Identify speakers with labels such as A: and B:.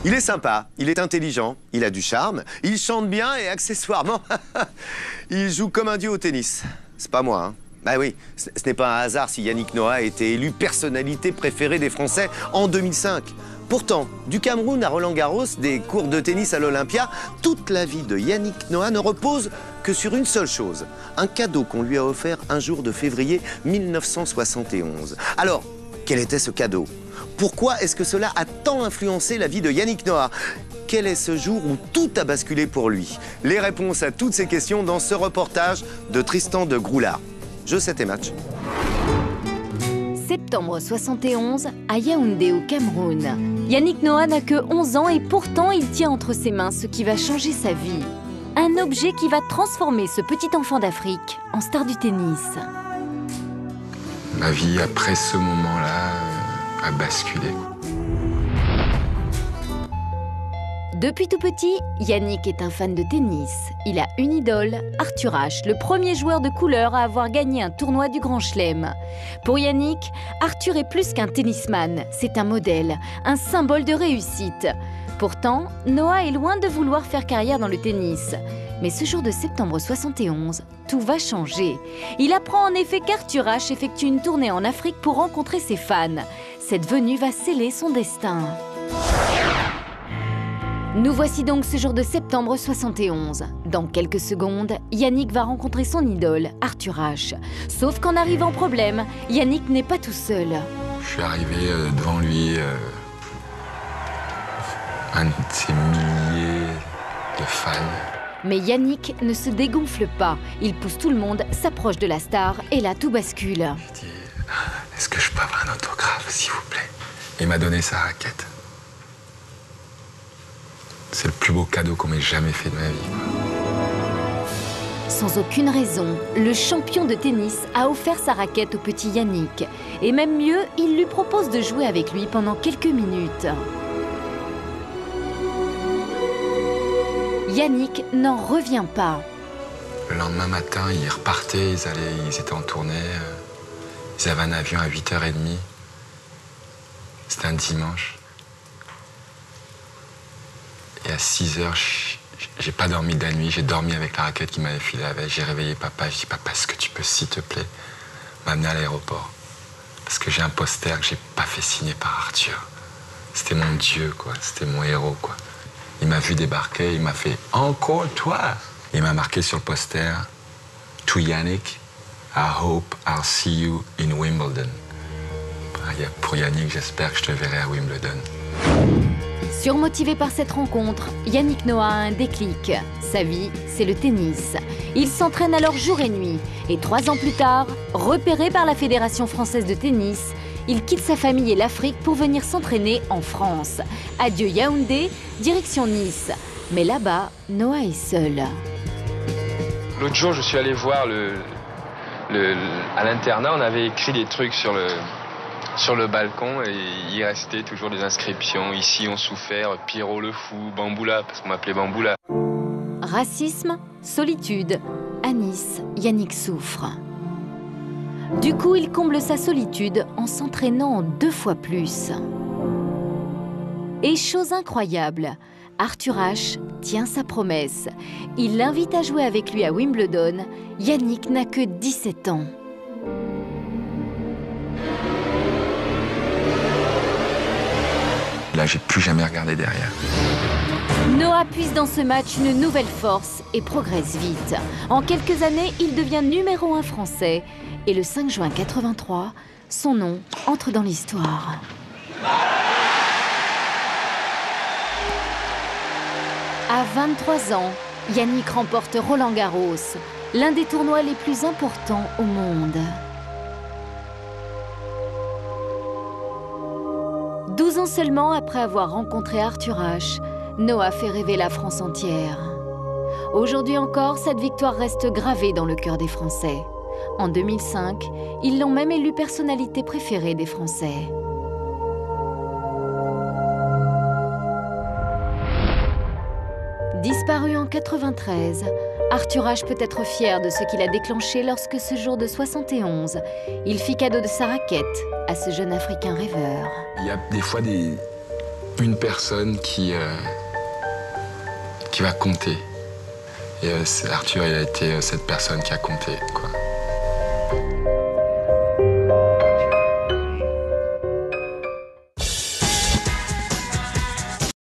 A: Il est sympa, il est intelligent, il a du charme, il chante bien et accessoirement, il joue comme un dieu au tennis. C'est pas moi, hein. Bah oui, ce n'est pas un hasard si Yannick Noah a été élu personnalité préférée des Français en 2005. Pourtant, du Cameroun à Roland-Garros, des cours de tennis à l'Olympia, toute la vie de Yannick Noah ne repose que sur une seule chose, un cadeau qu'on lui a offert un jour de février 1971. Alors, quel était ce cadeau ? Pourquoi est-ce que cela a tant influencé la vie de Yannick Noah ? Quel est ce jour où tout a basculé pour lui ? Les réponses à toutes ces questions dans ce reportage de Tristan de Groulard. Je 7 et match.
B: Septembre 71, à Yaoundé au Cameroun. Yannick Noah n'a que 11 ans et pourtant il tient entre ses mains ce qui va changer sa vie. Un objet qui va transformer ce petit enfant d'Afrique en star du tennis.
C: Ma vie après ce moment-là a basculé.
B: Depuis tout petit, Yannick est un fan de tennis. Il a une idole, Arthur Ashe, le premier joueur de couleur à avoir gagné un tournoi du Grand Chelem. Pour Yannick, Arthur est plus qu'un tennisman, c'est un modèle, un symbole de réussite. Pourtant, Noah est loin de vouloir faire carrière dans le tennis. Mais ce jour de septembre 71, tout va changer. Il apprend en effet qu'Arthur Ashe effectue une tournée en Afrique pour rencontrer ses fans. Cette venue va sceller son destin. Nous voici donc ce jour de septembre 71. Dans quelques secondes, Yannick va rencontrer son idole, Arthur Ashe. Sauf qu'en arrivant problème, Yannick n'est pas tout seul.
C: Je suis arrivé devant lui, un de ses milliers de fans.
B: Mais Yannick ne se dégonfle pas. Il pousse tout le monde, s'approche de la star et là tout bascule.
C: Je dis, est-ce que je peux avoir un autographe, s'il vous plaît ? Il m'a donné sa raquette. C'est le plus beau cadeau qu'on m'ait jamais fait de ma vie.
B: Sans aucune raison, le champion de tennis a offert sa raquette au petit Yannick. Et même mieux, il lui propose de jouer avec lui pendant quelques minutes. Yannick n'en revient pas.
C: Le lendemain matin, ils repartaient, ils étaient en tournée. Ils avaient un avion à 8h30. C'était un dimanche. Et à 6h, j'ai pas dormi de la nuit. J'ai dormi avec la raquette qu'il m'avait filée la veille. J'ai réveillé papa. Je dis, papa, est-ce que tu peux, s'il te plaît, m'amener à l'aéroport ? Parce que j'ai un poster que j'ai pas fait signer par Arthur. C'était mon dieu, quoi. C'était mon héros, quoi. Il m'a vu débarquer, il m'a fait « Encore toi !» Il m'a marqué sur le poster « To Yannick, I hope I'll see you in Wimbledon. » Pour Yannick, j'espère que je te verrai à Wimbledon.
B: Surmotivé par cette rencontre, Yannick Noah a un déclic. Sa vie, c'est le tennis. Il s'entraîne alors jour et nuit. Et 3 ans plus tard, repéré par la Fédération française de tennis, il quitte sa famille et l'Afrique pour venir s'entraîner en France. Adieu Yaoundé, direction Nice. Mais là-bas, Noah est seul.
D: L'autre jour, je suis allé voir à l'internat, on avait écrit des trucs sur le balcon et il restait toujours des inscriptions. Ici, on souffert, Pierrot le fou, Bamboula, parce qu'on m'appelait Bamboula.
B: Racisme, solitude. À Nice, Yannick souffre. Du coup, il comble sa solitude en s'entraînant 2 fois plus. Et chose incroyable, Arthur Ashe tient sa promesse. Il l'invite à jouer avec lui à Wimbledon. Yannick n'a que 17 ans.
C: Là, j'ai plus jamais regardé derrière.
B: Noah puise dans ce match une nouvelle force et progresse vite. En quelques années, il devient numéro 1 français. Et le 5 juin 83, son nom entre dans l'histoire. À 23 ans, Yannick remporte Roland-Garros, l'un des tournois les plus importants au monde. 12 ans seulement après avoir rencontré Arthur Ashe, Noah fait rêver la France entière. Aujourd'hui encore, cette victoire reste gravée dans le cœur des Français. En 2005, ils l'ont même élu personnalité préférée des Français. Disparu en 93, Arthur Ashe peut être fier de ce qu'il a déclenché lorsque ce jour de 71, il fit cadeau de sa raquette à ce jeune Africain rêveur.
C: Il y a des fois des une personne qui va compter. Et Arthur, il a été cette personne qui a compté, quoi.